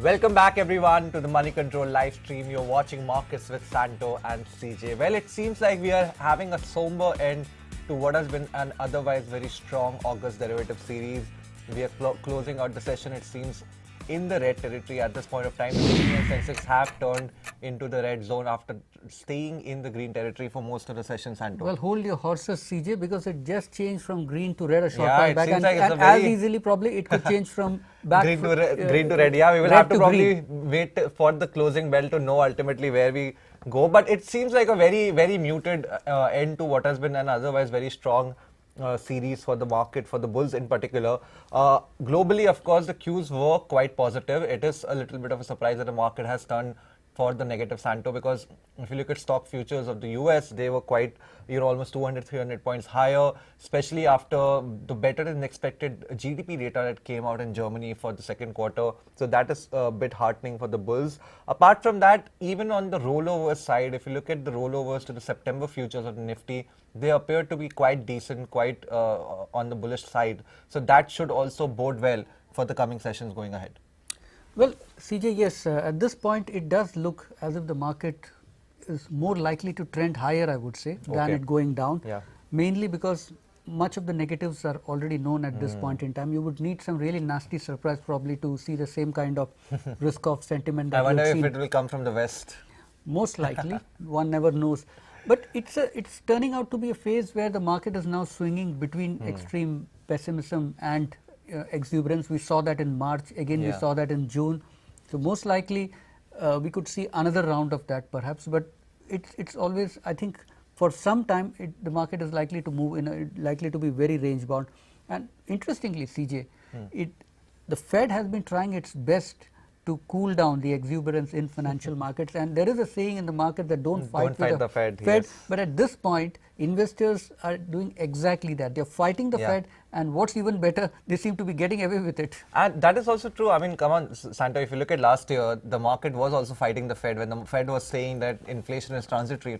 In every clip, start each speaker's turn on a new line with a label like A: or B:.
A: Welcome back everyone to the Money Control live stream. You're watching Markets with Santo and CJ. Well, it seems like we are having a somber end to what has been an otherwise very strong August derivative series. We are closing out the session, it seems, in the red territory at this point of time. The Sensex have turned into the red zone after staying in the green territory for most of the session, Santo.
B: Well, hold your horses, CJ, because it just changed from green to red a short
A: Yeah,
B: while
A: it
B: back,
A: seems
B: and,
A: like it's
B: and
A: a
B: as
A: very
B: easily probably it could change from back
A: green to red. Yeah, we will
B: red
A: have to
B: to
A: probably wait for the closing bell to know ultimately where we go. But it seems like a very muted end to what has been an otherwise very strong series for the market, for the bulls in particular. Globally, of course, the cues were quite positive. It is a little bit of a surprise that the market has turned for the negative, Santo, because if you look at stock futures of the US, they were quite, almost 200-300 points higher, especially after the better than expected GDP data that came out in Germany for the second quarter. So that is a bit heartening for the bulls. Apart from that, even on the rollover side, if you look at the rollovers to the September futures of the Nifty, they appear to be quite decent, quite on the bullish side. So that should also bode well for the coming sessions going ahead.
B: Well, CJ, yes, at this point it does look as if the market is more likely to trend higher, I would say, than it going down.
A: Yeah.
B: Mainly because much of the negatives are already known at this point in time. You would need some really nasty surprise probably to see the same kind of risk-off sentiment that
A: I wonder
B: you've
A: if
B: seen.
A: it will come from the West.
B: Most likely, one never knows. But it's turning out to be a phase where the market is now swinging between extreme pessimism and exuberance. We saw that in March, again we saw that in June. So most likely we could see another round of that perhaps, but it's always, I think, for some time the market is likely to move likely to be very range bound. And interestingly, CJ, the Fed has been trying its best to cool down the exuberance in financial markets, and there is a saying in the market that don't fight
A: the Fed. Yes.
B: But at this point investors are doing exactly that. They are fighting the Fed, and what's even better, they seem to be getting away with it.
A: And that is also true. I mean, come on, Santo, if you look at last year, the market was also fighting the Fed. When the Fed was saying that inflation is transitory,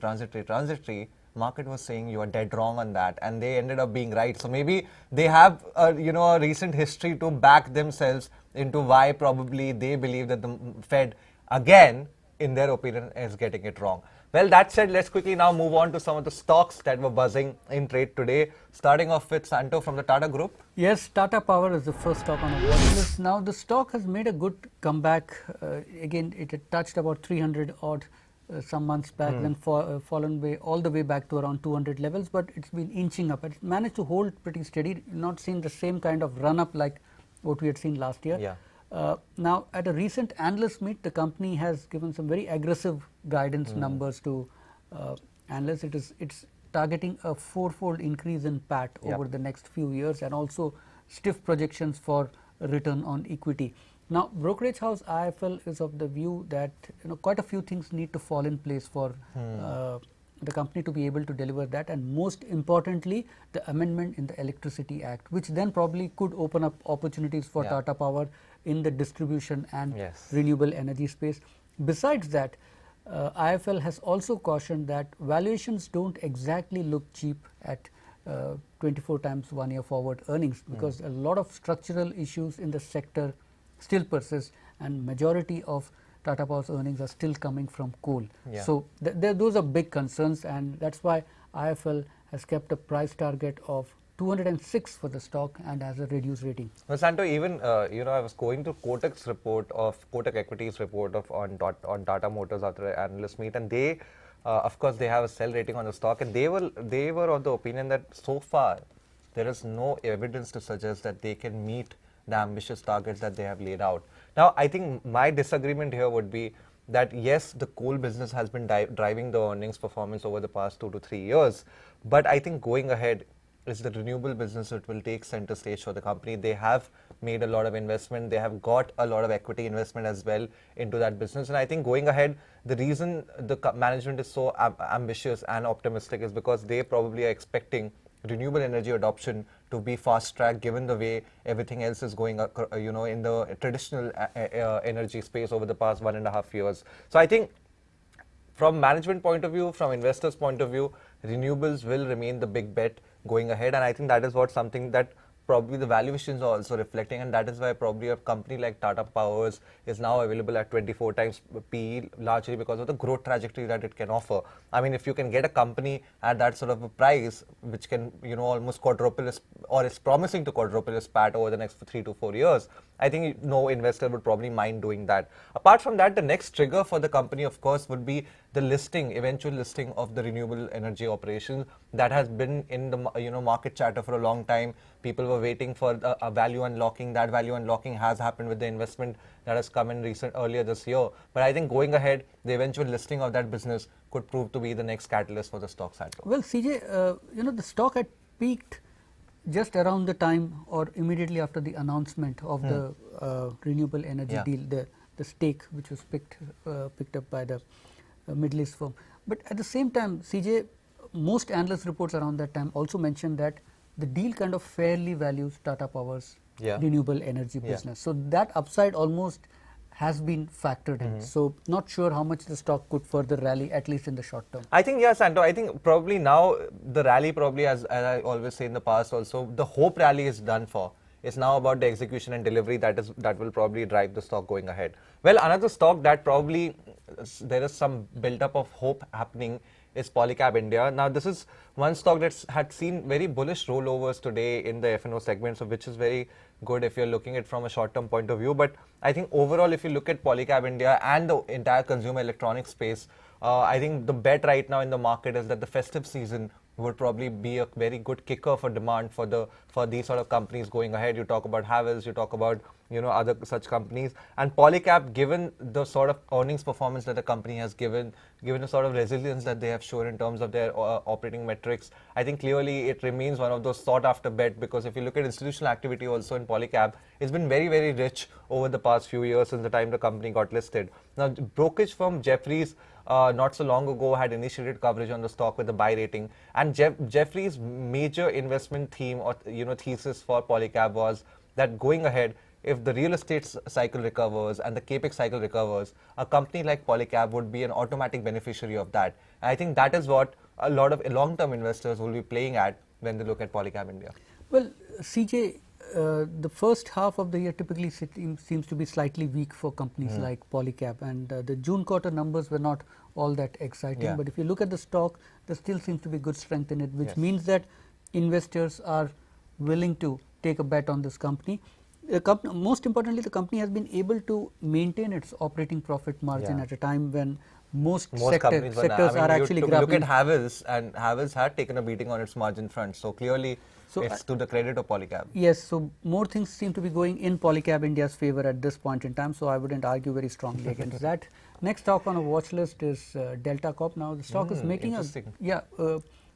A: market was saying you are dead wrong on that, and they ended up being right. So maybe they have a recent history to back themselves into why probably they believe that the Fed, again, in their opinion, is getting it wrong. Well, that said, let's quickly now move on to some of the stocks that were buzzing in trade today. Starting off with Santo from the Tata Group.
B: Yes, Tata Power is the first stock on our watch list. Now, the stock has made a good comeback. Again, it had touched about 300 odd some months back, then fallen all the way back to around 200 levels, but it's been inching up. It's managed to hold pretty steady, not seen the same kind of run up like what we had seen last year.
A: Yeah.
B: Now, at a recent analyst meet, the company has given some very aggressive guidance numbers to analysts. It's targeting a fourfold increase in PAT over the next few years, and also stiff projections for return on equity. Now, brokerage house IIFL is of the view that quite a few things need to fall in place for the company to be able to deliver that, and most importantly, the amendment in the Electricity Act, which then probably could open up opportunities for Tata Power in the distribution and renewable energy space. Besides that, IIFL has also cautioned that valuations don't exactly look cheap at 24 times 1 year forward earnings, because a lot of structural issues in the sector still persist, and majority of Tata Power's earnings are still coming from coal. So those are big concerns, and that's why IIFL has kept a price target of 206 for the stock and has a reduced rating.
A: Well, Santo, even I was going to Kotak's report of Kotak Equities report of on Tata Motors after the analyst meet, and they, of course, they have a sell rating on the stock, and they were of the opinion that so far there is no evidence to suggest that they can meet the ambitious targets that they have laid out. Now, I think my disagreement here would be that yes, the coal business has been driving the earnings performance over the past 2 to 3 years, but I think going ahead is the renewable business that will take center stage for the company. They have made a lot of investment, they have got a lot of equity investment as well into that business, and I think going ahead, the reason the management is so ambitious and optimistic is because they probably are expecting renewable energy adoption to be fast tracked, given the way everything else is going, in the traditional energy space over the past 1.5 years. So I think from management point of view, from investors point of view, renewables will remain the big bet going ahead, and I think that is what something that probably the valuations are also reflecting, and that is why probably a company like Tata Powers is now available at 24 times PE, largely because of the growth trajectory that it can offer. I mean, if you can get a company at that sort of a price, which can, you know, almost quadruple its, or is promising to quadruple its PAT over the next 3 to 4 years, I think no investor would probably mind doing that. Apart from that, the next trigger for the company, of course, would be the listing, eventual listing of the renewable energy operations that has been in the, you know, market chatter for a long time. People were waiting for a value unlocking. That value unlocking has happened with the investment that has come in earlier this year. But I think going ahead, the eventual listing of that business could prove to be the next catalyst for the stock, Santo.
B: Well, CJ, you know, the stock had peaked just around the time or immediately after the announcement of the renewable energy deal, the stake which was picked up by the Middle East firm. But at the same time, CJ, most analyst reports around that time also mentioned that the deal kind of fairly values Tata Power's renewable energy business. So that upside almost has been factored in. So not sure how much the stock could further rally, at least in the short term.
A: I think, yes, Santo, I think probably now the rally probably, as I always say in the past also, the hope rally is done for. It's now about the execution and delivery that will probably drive the stock going ahead. Well, another stock that probably there is some build-up of hope happening is Polycab India. Now, this is one stock that had seen very bullish rollovers today in the F&O segment, so which is very good if you're looking at it from a short-term point of view. But I think overall, if you look at Polycab India and the entire consumer electronics space, I think the bet right now in the market is that the festive season would probably be a very good kicker for demand for these sort of companies going ahead. You talk about Havells, you talk about, you know, other such companies, and Polycab, given the sort of earnings performance that the company has given the sort of resilience that they have shown in terms of their operating metrics, I think clearly it remains one of those sought after bet, because if you look at institutional activity also in Polycab, it's been very, very rich over the past few years since the time the company got listed. Now, brokerage firm Jefferies not so long ago had initiated coverage on the stock with a buy rating, and Jefferies' major investment theme or, you know, thesis for Polycab was that going ahead, if the real estate cycle recovers and the capex cycle recovers, a company like Polycab would be an automatic beneficiary of that. And I think that is what a lot of long-term investors will be playing at when they look at Polycab India.
B: Well, CJ, the first half of the year typically seems to be slightly weak for companies like Polycab, and the June quarter numbers were not all that exciting. But if you look at the stock, there still seems to be good strength in it, which means that investors are willing to take a bet on this company. Most importantly, the company has been able to maintain its operating profit margin at a time when most sectors are actually grappling.
A: Look at Havells, and Havells had taken a beating on its margin front. So clearly, it's to the credit of Polycab.
B: Yes, so more things seem to be going in Polycab India's favor at this point in time. So I wouldn't argue very strongly against that. Next stock on a watch list is Delta Corp. Now the stock is making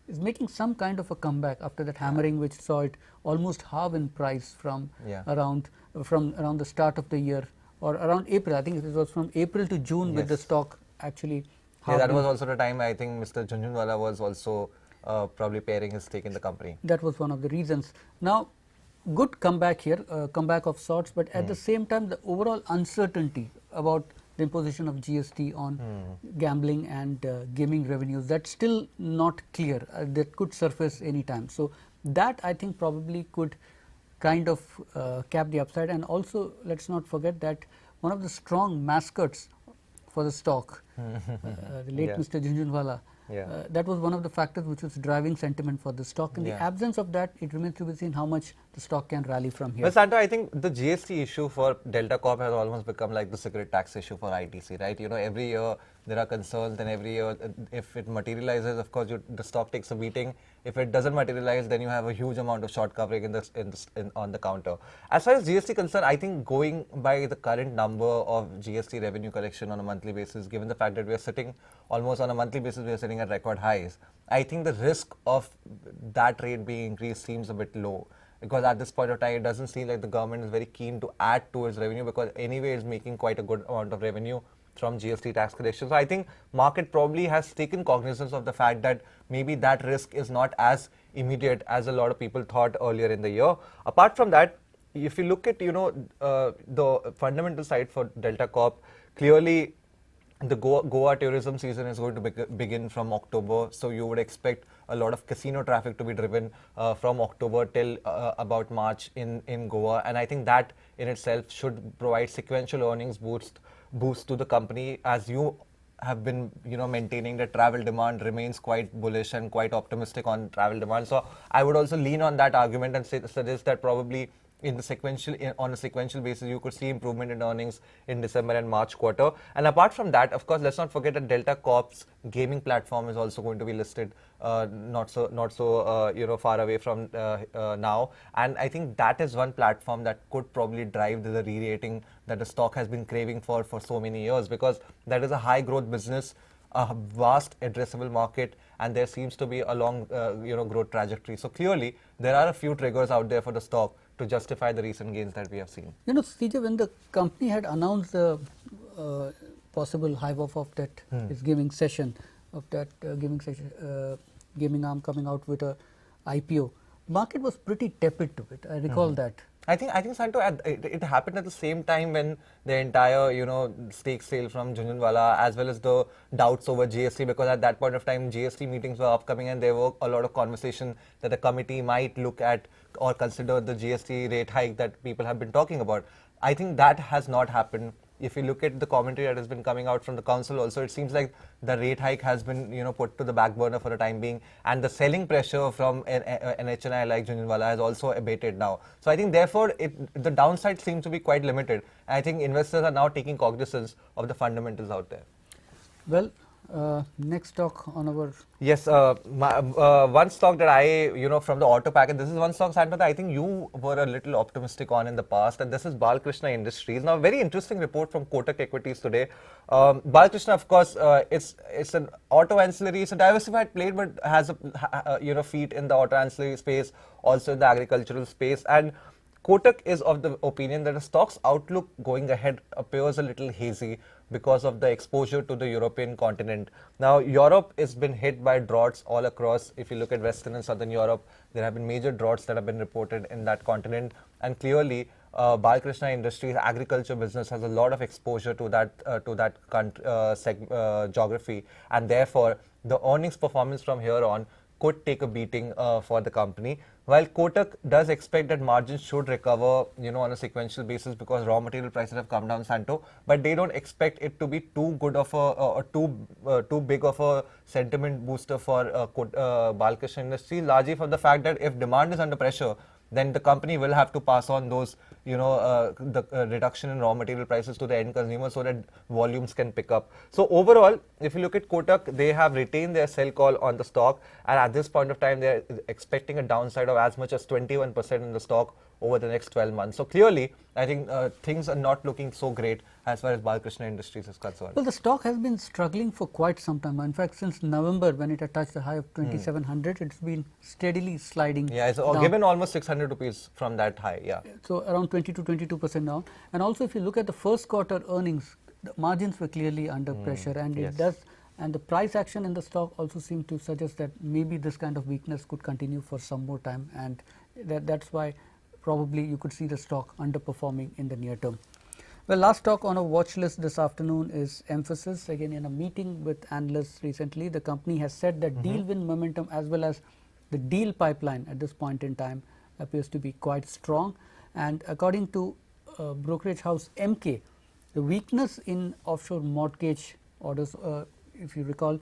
B: is making some kind of a comeback after that hammering, which saw it almost halve in price from around the start of the year, or around April. I think it was from April to June with the stock actually.
A: That was also the time I think Mr. Jhunjhunwala was also probably paring his stake in the company.
B: That was one of the reasons. Now, good comeback here, comeback of sorts, but at the same time, the overall uncertainty about the imposition of GST on gambling and gaming revenues, that's still not clear. That could surface any time. So that I think probably could kind of cap the upside. And also, let's not forget that one of the strong mascots for the stock, the late Mr. Jhunjhunwala, that was one of the factors which was driving sentiment for the stock. In the absence of that, it remains to be seen how much the stock can rally from here.
A: Well, Santo, I think the GST issue for Delta Corp has almost become like the cigarette tax issue for ITC, right? You know, every year there are concerns, and every year if it materializes, of course, the stock takes a beating. If it doesn't materialize, then you have a huge amount of short covering on the counter. As far as GST concerned, I think going by the current number of GST revenue collection on a monthly basis, given the fact that we are sitting almost on a monthly basis, we are sitting at record highs, I think the risk of that rate being increased seems a bit low. Because at this point of time, it doesn't seem like the government is very keen to add to its revenue, because anyway it's making quite a good amount of revenue from GST tax collection. So I think market probably has taken cognizance of the fact that maybe that risk is not as immediate as a lot of people thought earlier in the year. Apart from that, if you look at, you know, the fundamental side for Delta Corp, clearly the Goa tourism season is going to begin from October, so you would expect a lot of casino traffic to be driven from October till about March in Goa, and I think that in itself should provide sequential earnings boost to the company, as you have been maintaining that travel demand remains quite bullish and quite optimistic on travel demand. So I would also lean on that argument and suggest that probably on a sequential basis, you could see improvement in earnings in December and March quarter. And apart from that, of course, let's not forget that Delta Corp's gaming platform is also going to be listed not so far away from now. And I think that is one platform that could probably drive the re-rating that the stock has been craving for so many years, because that is a high growth business, a vast addressable market, and there seems to be a long growth trajectory. So clearly there are a few triggers out there for the stock to justify the recent gains that we have seen.
B: CJ, when the company had announced the possible hive off of that its gaming session, of that gaming arm coming out with a IPO, market was pretty tepid to it. I recall that.
A: I think Santo, it happened at the same time when the entire stake sale from Jhunjhunwala, as well as the doubts over GST, because at that point of time GST meetings were upcoming and there were a lot of conversation that the committee might look at or consider the GST rate hike that people have been talking about. I think that has not happened. If you look at the commentary that has been coming out from the council also, it seems like the rate hike has been put to the back burner for the time being, and the selling pressure from an HNI like Jhunjhunwala has also abated now. So I think therefore the downside seems to be quite limited. I think investors are now taking cognizance of the fundamentals out there.
B: Well, next stock on our...
A: Yes, one stock that I, from the auto packet, this is one stock, Santo, that I think you were a little optimistic on in the past, and this is Balkrishna Industries. Now, very interesting report from Kotak Equities today. Balkrishna, of course, it's an auto ancillary, it's a diversified play, but has feet in the auto ancillary space, also in the agricultural space, and Kotak is of the opinion that the stock's outlook going ahead appears a little hazy because of the exposure to the European continent. Now, Europe has been hit by droughts all across. If you look at Western and Southern Europe, there have been major droughts that have been reported in that continent. And clearly, Balkrishna Industries agriculture business has a lot of exposure to that geography. And therefore, the earnings performance from here on could take a beating for the company. While Kotak does expect that margins should recover, on a sequential basis because raw material prices have come down, Santo, but they don't expect it to be too good of too big of a sentiment booster for Balkrishna Industries, largely from the fact that if demand is under pressure, then the company will have to pass on those, the reduction in raw material prices to the end consumer so that volumes can pick up. So overall, if you look at Kotak, they have retained their sell call on the stock, and at this point of time, they're expecting a downside of as much as 21% in the stock over the next 12 months. So clearly, I think things are not looking so great as far as Balkrishna Industries is concerned.
B: Well, the stock has been struggling for quite some time. In fact, since November, when it had touched the high of 2700, it's been steadily sliding.
A: Yeah, it's
B: down.
A: Given almost 600 rupees from that high. Yeah.
B: So around 20 to 22% down. And also, if you look at the first quarter earnings, the margins were clearly under pressure, and
A: yes.
B: it does. And the price action in the stock also seemed to suggest that maybe this kind of weakness could continue for some more time, and that's why probably you could see the stock underperforming in the near term. Well, last stock on our watch list this afternoon is Mphasis. Again, in a meeting with analysts recently, the company has said that deal win momentum as well as the deal pipeline at this point in time appears to be quite strong. And according to brokerage house MK, the weakness in offshore mortgage orders, if you recall,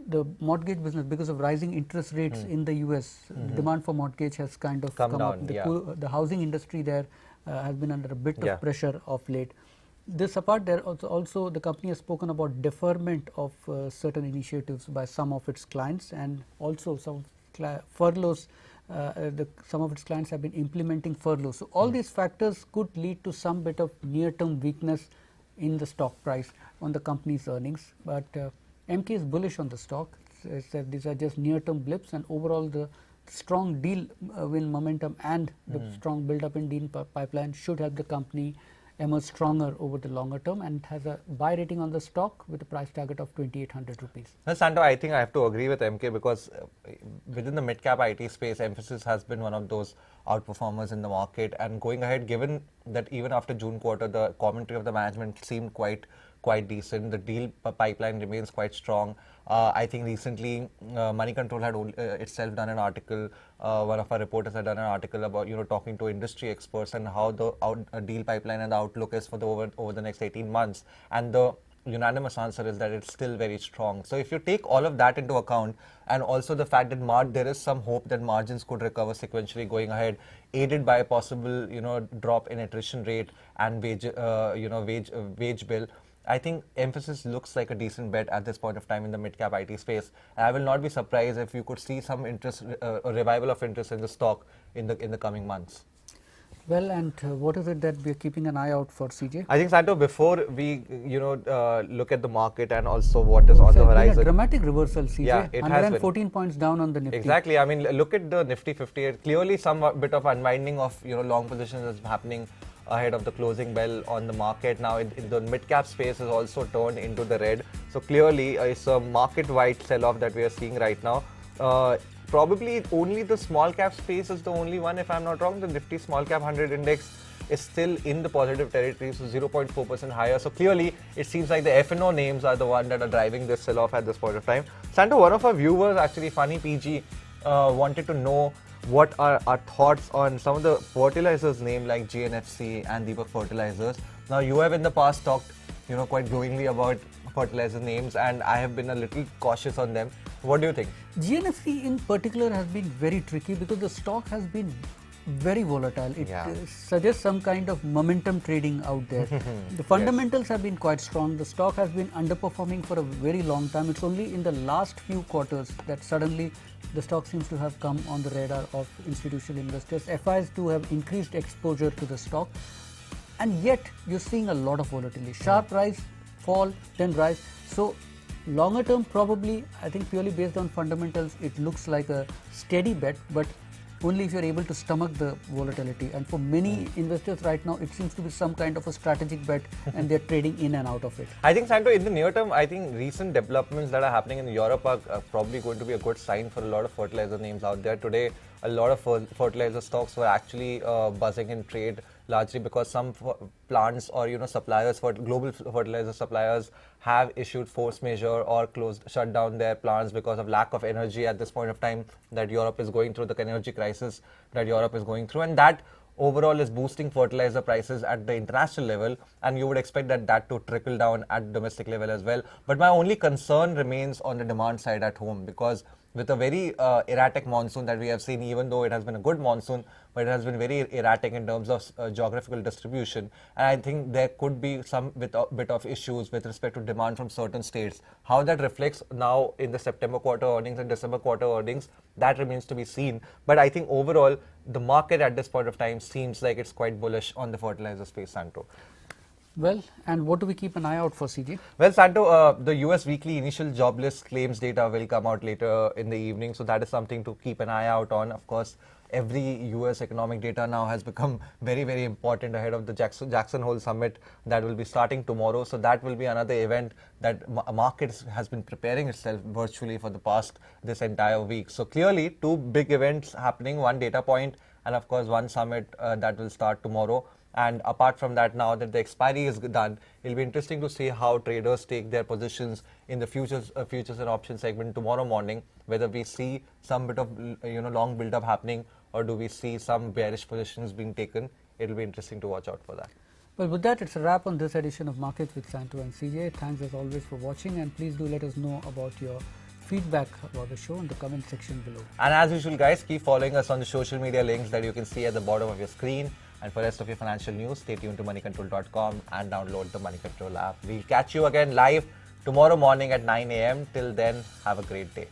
B: the mortgage business, because of rising interest rates in the US, the demand for mortgage has kind of come down. The housing industry there has been under a bit of pressure of late. This apart, there also the company has spoken about deferment of certain initiatives by some of its clients, and also some furloughs. Some of its clients have been implementing furloughs. So all these factors could lead to some bit of near-term weakness in the stock price on the company's earnings, but MK is bullish on the stock. It said these are just near-term blips, and overall the strong deal win momentum and the strong build-up in deal pipeline should help the company emerge stronger over the longer term, and has a buy rating on the stock with a price target of 2800 rupees.
A: Well, Santo, I think I have to agree with MK, because within the mid-cap IT space, Mphasis has been one of those outperformers in the market, and going ahead, given that even after June quarter, the commentary of the management seemed quite quite decent. The deal pipeline remains quite strong. I think recently Money Control had itself done an article. One of our reporters had done an article about talking to industry experts and how the deal pipeline and the outlook is for the over the next 18 months. And the unanimous answer is that it's still very strong. So if you take all of that into account, and also the fact that there is some hope that margins could recover sequentially going ahead, aided by a possible drop in attrition rate and wage bill, I think Mphasis looks like a decent bet at this point of time in the mid-cap IT space. I will not be surprised if you could see some interest, a revival of interest in the stock in the coming months.
B: Well, and what is it that we are keeping an eye out for, CJ?
A: I think, Santo, before we look at the market and also what is on the horizon,
B: a dramatic reversal, CJ.
A: Yeah, it
B: 114 points down on the Nifty.
A: Exactly. I mean, look at the Nifty 50. Clearly, some bit of unwinding of long positions is happening ahead of the closing bell on the market. Now, the mid-cap space is also turned into the red. So clearly, it's a market-wide sell-off that we are seeing right now. Probably only the small cap space is the only one, if I'm not wrong. The Nifty Small Cap 100 Index is still in the positive territory, so 0.4% higher. So clearly, it seems like the F&O names are the one that are driving this sell-off at this point of time. Santo, one of our viewers, actually Funny PG, wanted to know what are our thoughts on some of the fertilizers named like GNFC and Deepak Fertilizers. Now, you have in the past talked, quite glowingly about fertilizer names, and I have been a little cautious on them. What do you think?
B: GNFC in particular has been very tricky because the stock has been very volatile. It suggests some kind of momentum trading out there. The fundamentals have been quite strong. The stock has been underperforming for a very long time. It's only in the last few quarters that suddenly the stock seems to have come on the radar of institutional investors. FIs too have increased exposure to the stock, and yet you're seeing a lot of volatility. Sharp rise, fall, then rise. So longer term, probably, I think purely based on fundamentals, it looks like a steady bet, but only if you're able to stomach the volatility. And for many investors right now, it seems to be some kind of a strategic bet and they're trading in and out of it.
A: I think, Santo, in the near term, I think recent developments that are happening in Europe are probably going to be a good sign for a lot of fertilizer names out there. Today, a lot of fertilizer stocks were actually buzzing in trade, largely because some plants or suppliers, for global fertilizer suppliers, have issued force majeure or shut down their plants because of lack of energy at this point of time that Europe is going through, the energy crisis that Europe is going through, and that overall is boosting fertilizer prices at the international level, and you would expect that to trickle down at domestic level as well. But my only concern remains on the demand side at home, because with a very erratic monsoon that we have seen, even though it has been a good monsoon, but it has been very erratic in terms of geographical distribution. And I think there could be some bit of issues with respect to demand from certain states. How that reflects now in the September quarter earnings and December quarter earnings, that remains to be seen. But I think overall, the market at this point of time seems like it's quite bullish on the fertilizer space, Santo.
B: Well, and what do we keep an eye out for, CJ?
A: Well, Santo, the US weekly initial jobless claims data will come out later in the evening. So that is something to keep an eye out on. Of course, every US economic data now has become very, very important ahead of the Jackson Hole Summit that will be starting tomorrow. So that will be another event that markets has been preparing itself virtually for the past this entire week. So clearly, two big events happening, one data point and of course one summit that will start tomorrow. And apart from that, now that the expiry is done, it'll be interesting to see how traders take their positions in the futures and options segment tomorrow morning, whether we see some bit of long build-up happening or do we see some bearish positions being taken. It'll be interesting to watch out for that.
B: Well, with that, it's a wrap on this edition of Markets with Santo and CJ. Thanks as always for watching, and please do let us know about your feedback about the show in the comment section below.
A: And as usual, guys, keep following us on the social media links that you can see at the bottom of your screen. And for the rest of your financial news, stay tuned to moneycontrol.com and download the Money Control app. We'll catch you again live tomorrow morning at 9 a.m. Till then, have a great day.